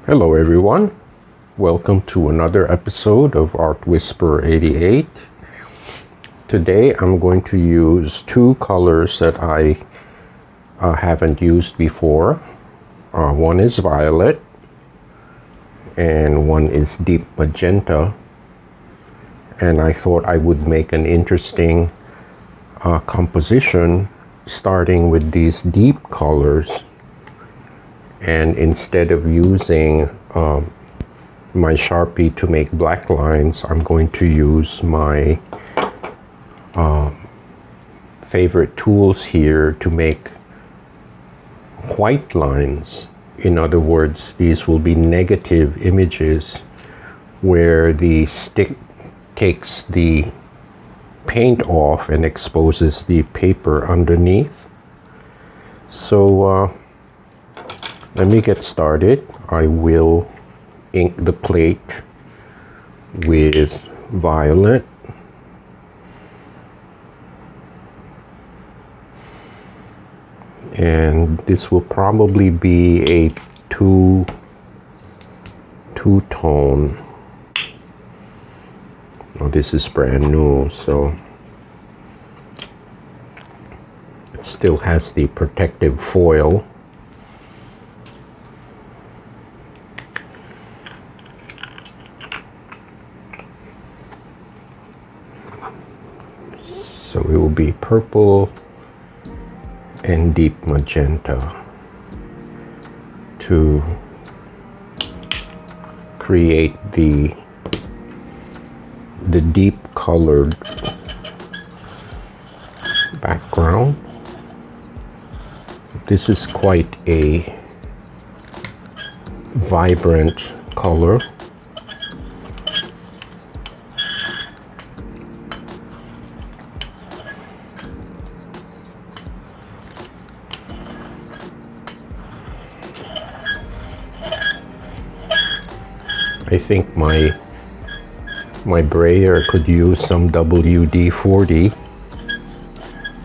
Hello everyone, welcome to another episode of Art Whisper 88. Today I'm going to use two colors that I haven't used before. One is violet and one is deep magenta, and I thought I would make an interesting composition starting with these deep colors. And instead of using my Sharpie to make black lines, I'm going to use my favorite tools here to make white lines. In other words, these will be negative images where the stick takes the paint off and exposes the paper underneath. So let me get started. I will ink the plate with violet. And this will probably be a two-tone. Oh, this is brand new, so it still has the protective foil. So it will be purple and deep magenta to create the deep colored background. This is quite a vibrant color. I think my brayer could use some WD-40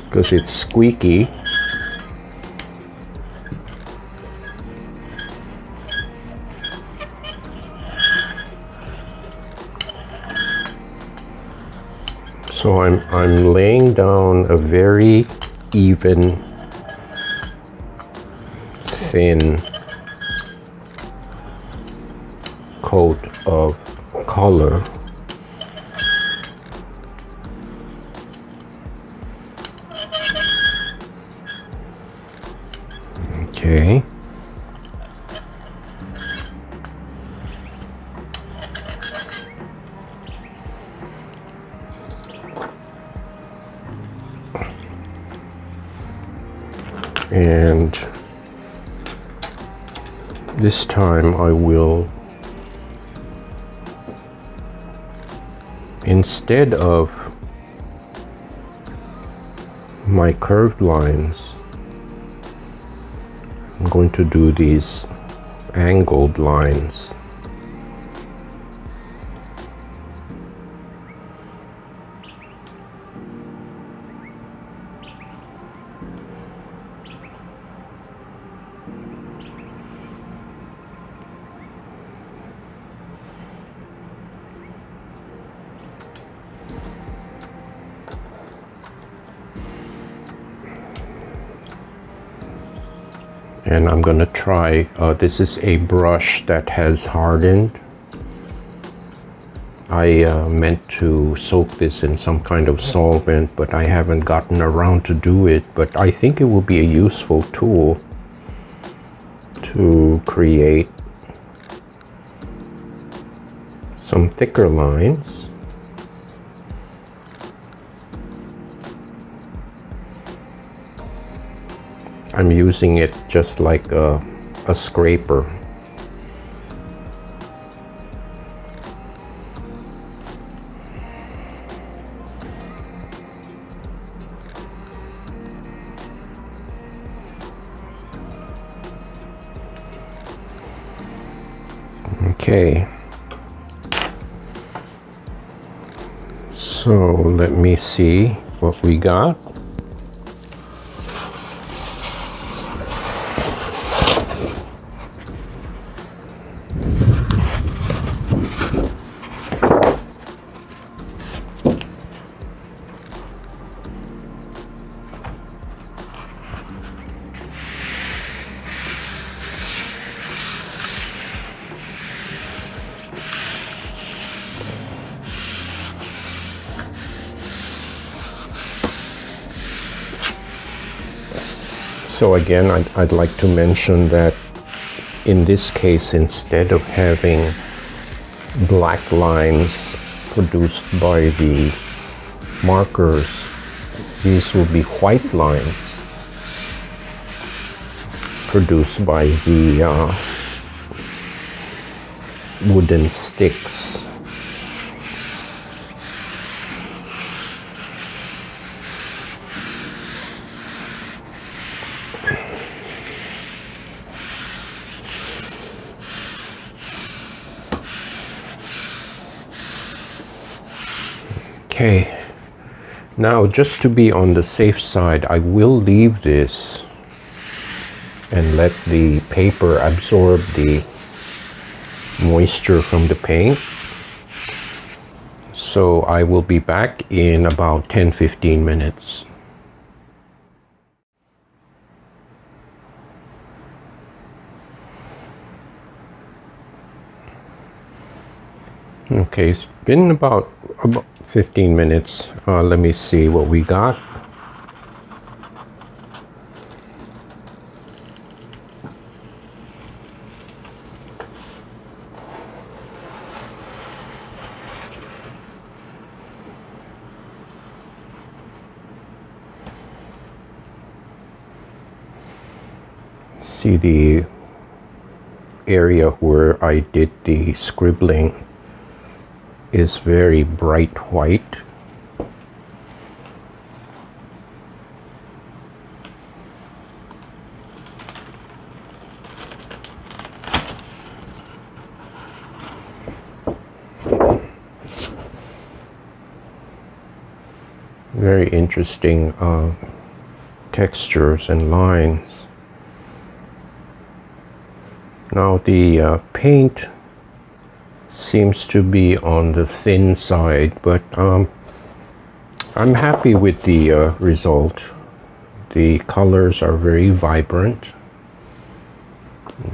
because it's squeaky. So I'm laying down a very even, thin coat of color. Okay. And this time I will, instead of my curved lines, I'm going to do these angled lines. And I'm going to try, this is a brush that has hardened. I meant to soak this in some kind of solvent, but I haven't gotten around to do it. But I think it will be a useful tool to create some thicker lines. I'm using it just like a scraper. Okay. So let me see what we got. So again, I'd like to mention that in this case, instead of having black lines produced by the markers, these will be white lines produced by the wooden sticks. Okay, now just to be on the safe side, I will leave this and let the paper absorb the moisture from the paint. So I will be back in about 10-15 minutes. Okay, it's been about 15 minutes. Let me see what we got. See the area where I did the scribbling is very bright white. Very interesting textures and lines. Now the paint seems to be on the thin side, but I'm happy with the result. The colors are very vibrant.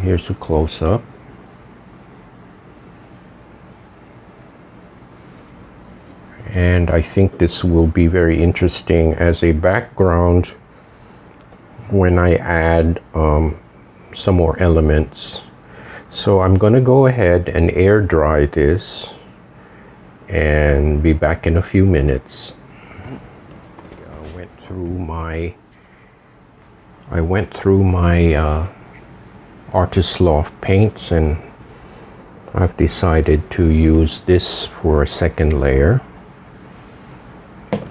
Here's a close-up. And I think this will be very interesting as a background when I add some more elements. So I'm going to go ahead and air dry this and be back in a few minutes. I went through my Artist Loft paints, and I've decided to use this for a second layer.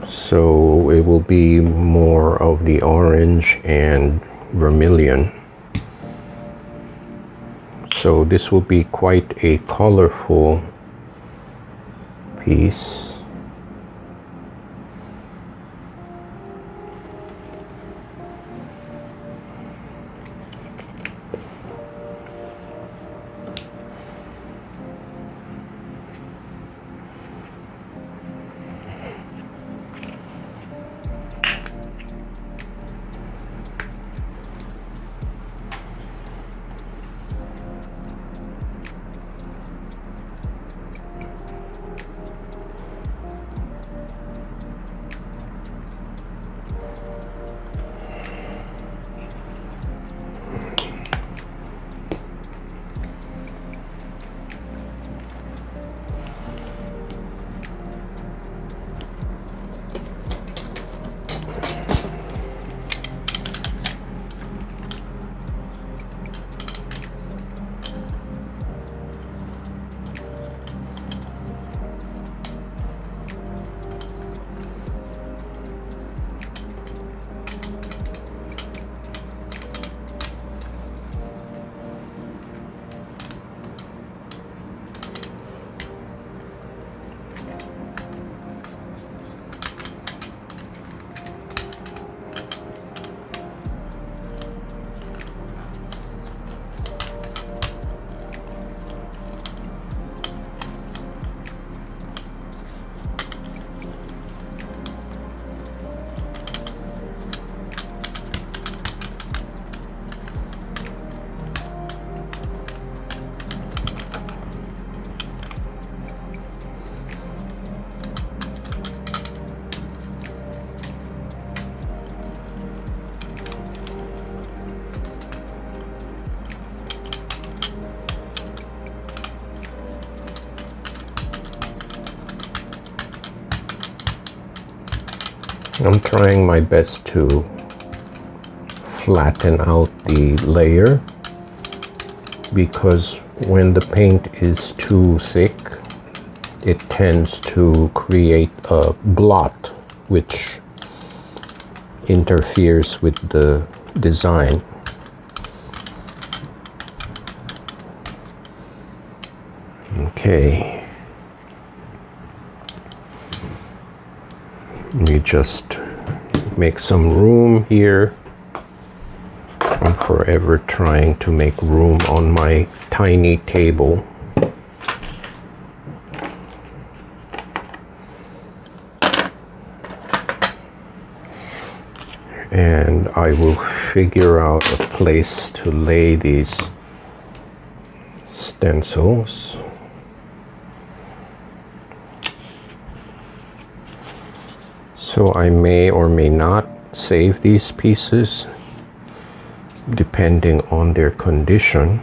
So it will be more of the orange and vermilion. So this will be quite a colorful piece. I'm trying my best to flatten out the layer, because when the paint is too thick, it tends to create a blot which interferes with the design. Okay. Let me just make some room here. I'm forever trying to make room on my tiny table. And I will figure out a place to lay these stencils. So I may or may not save these pieces depending on their condition.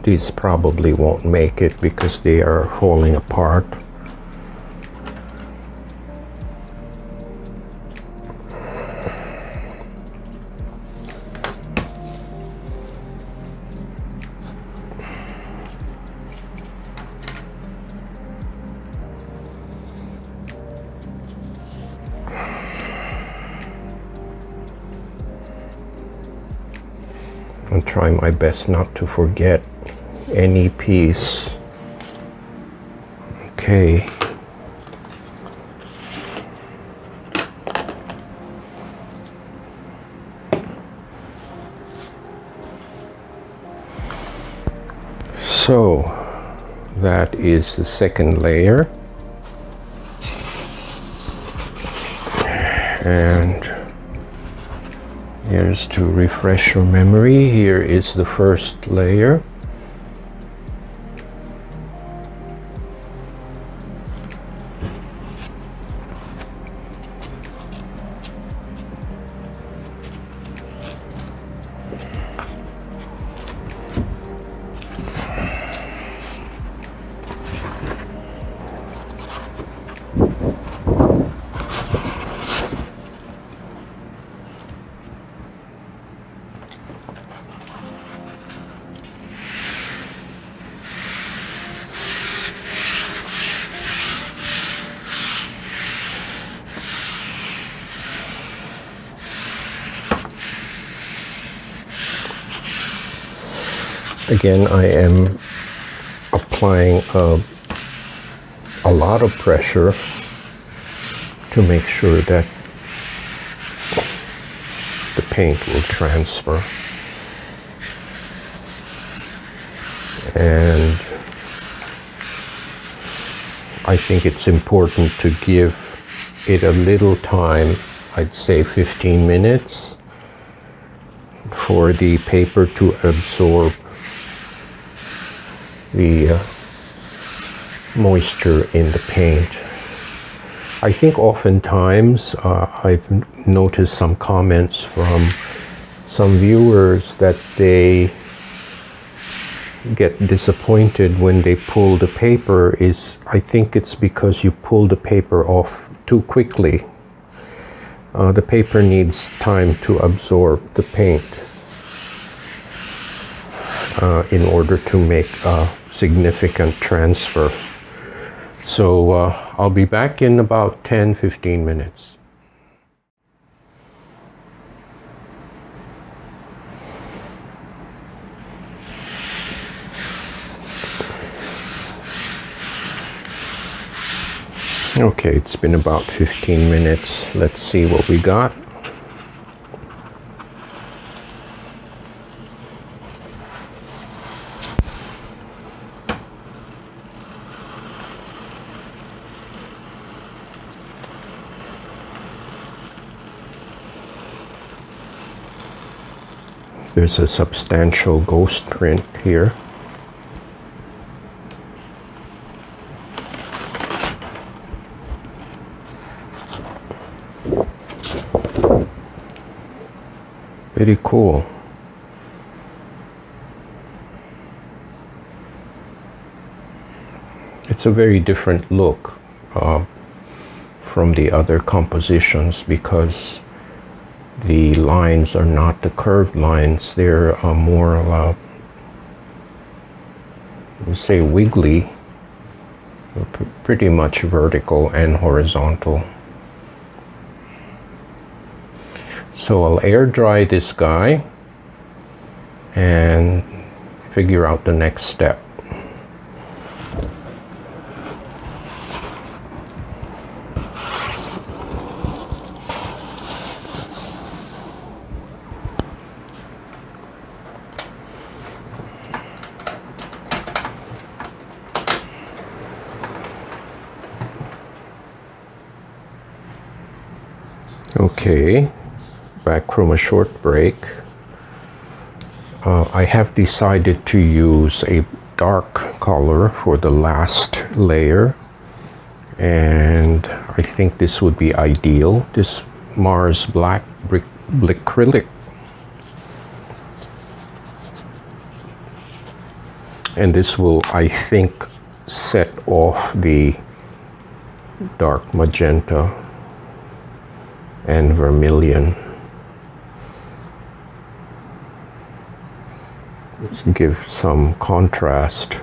These probably won't make it because they are falling apart. I'll try my best not to forget any piece. Okay. So that is the second layer. And here's to refresh your memory. Here is the first layer. Again, I am applying a lot of pressure to make sure that the paint will transfer. And I think it's important to give it a little time, I'd say 15 minutes, for the paper to absorb the moisture in the paint. I think oftentimes I've noticed some comments from some viewers that they get disappointed when they pull the paper. I think it's because you pull the paper off too quickly. The paper needs time to absorb the paint in order to make a significant transfer. So I'll be back in about 10-15 minutes. Okay, it's been about 15 minutes. Let's see what we got. There's a substantial ghost print here. Pretty cool. It's a very different look from the other compositions because the lines are not the curved lines. They're more, say, wiggly, pretty much vertical and horizontal. So I'll air dry this guy and figure out the next step. Okay, back from a short break. I have decided to use a dark color for the last layer, and I think this would be ideal. This Mars Black Acrylic. And this will, I think, set off the dark magenta and vermilion. Give some contrast.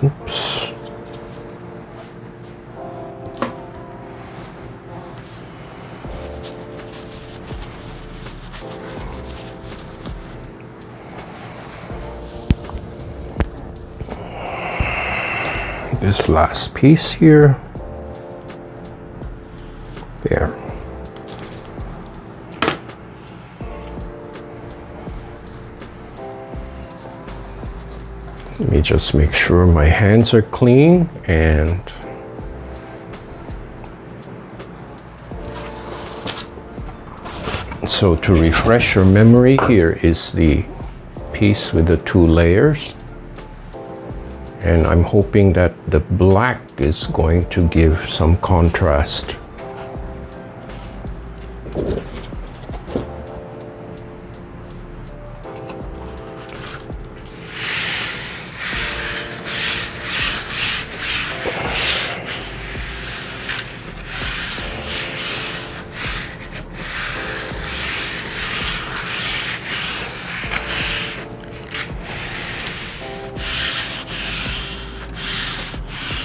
Oops. This last piece here. There. me just make sure my hands are clean. And so to refresh your memory, here is the piece with the 2 layers. And I'm hoping that the black is going to give some contrast.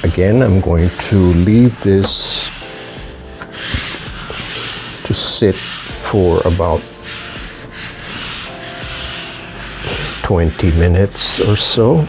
Again, I'm going to leave this to sit for about 20 minutes or so.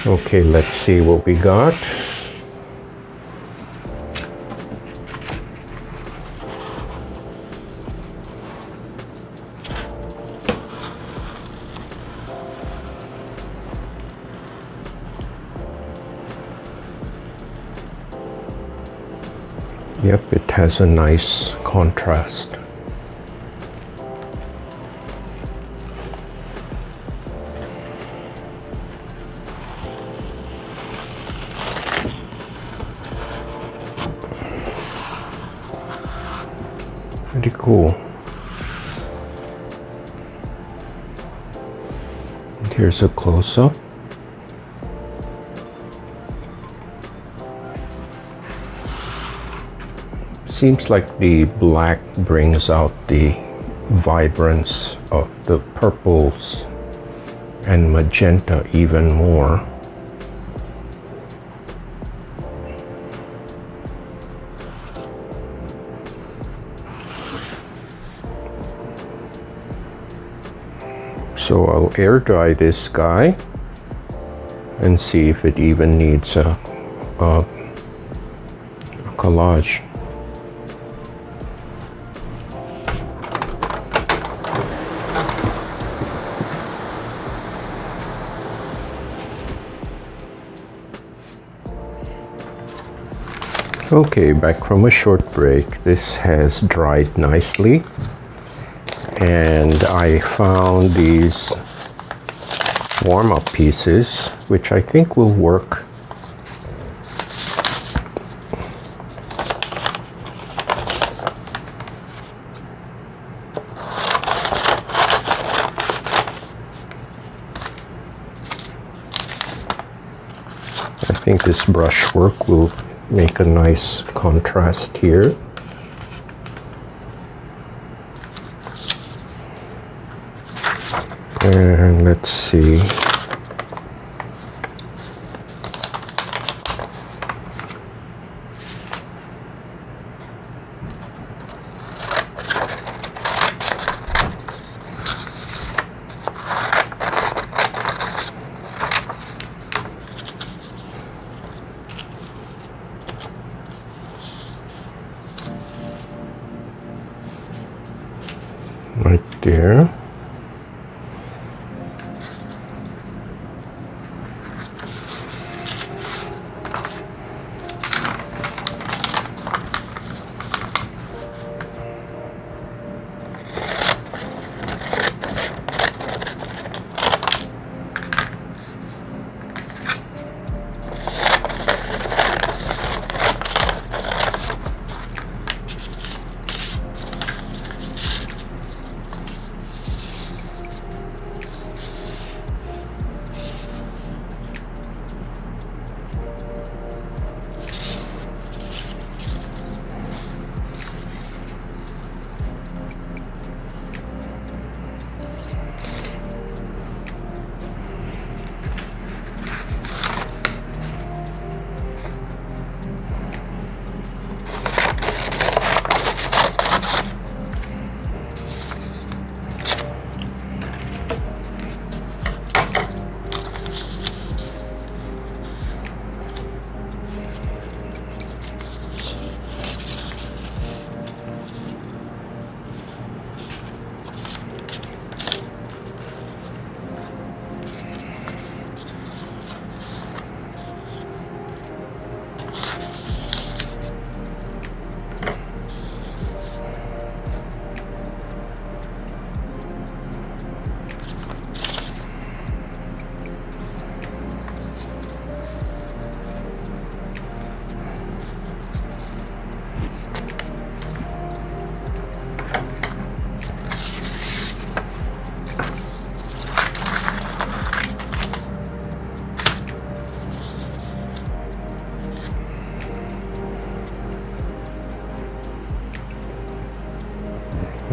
Okay, let's see what we got. Yep, it has a nice contrast. Pretty cool. And here's a close-up. Seems like the black brings out the vibrance of the purples and magenta even more. So I'll air dry this guy and see if it even needs a collage. Okay, back from a short break. This has dried nicely, and I found these warm-up pieces, which I think will work. I think this brushwork will make a nice contrast here. And let's see. Right there.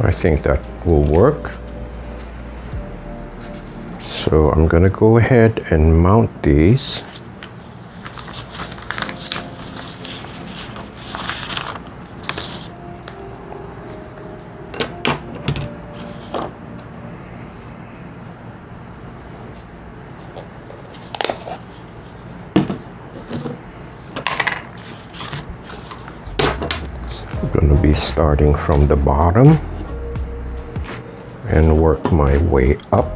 I think that will work. So I'm gonna go ahead and mount these. I'm gonna be starting from the bottom and work my way up.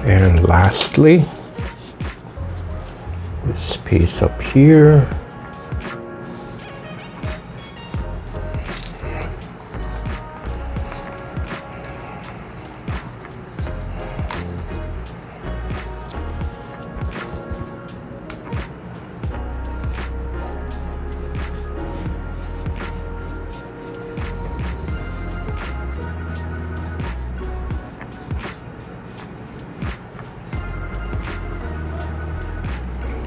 And lastly, this piece up here.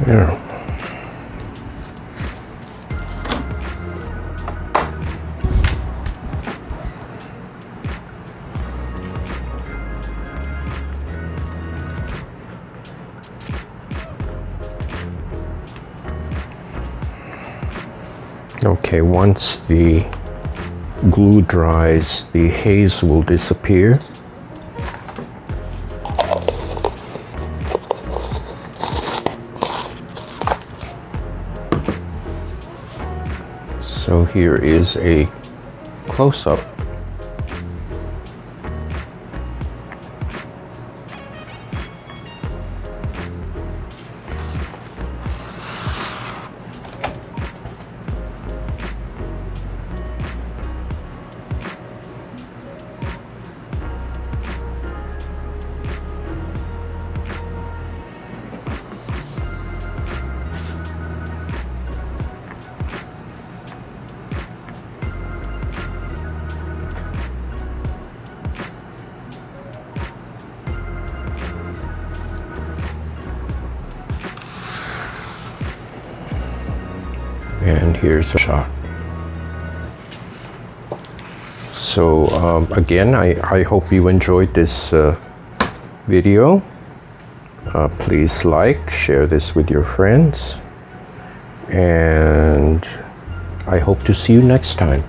There. Okay, once the glue dries, the haze will disappear. So here is a close-up. And here's a shot. So again, I hope you enjoyed this video. Please like, share this with your friends, and I hope to see you next time.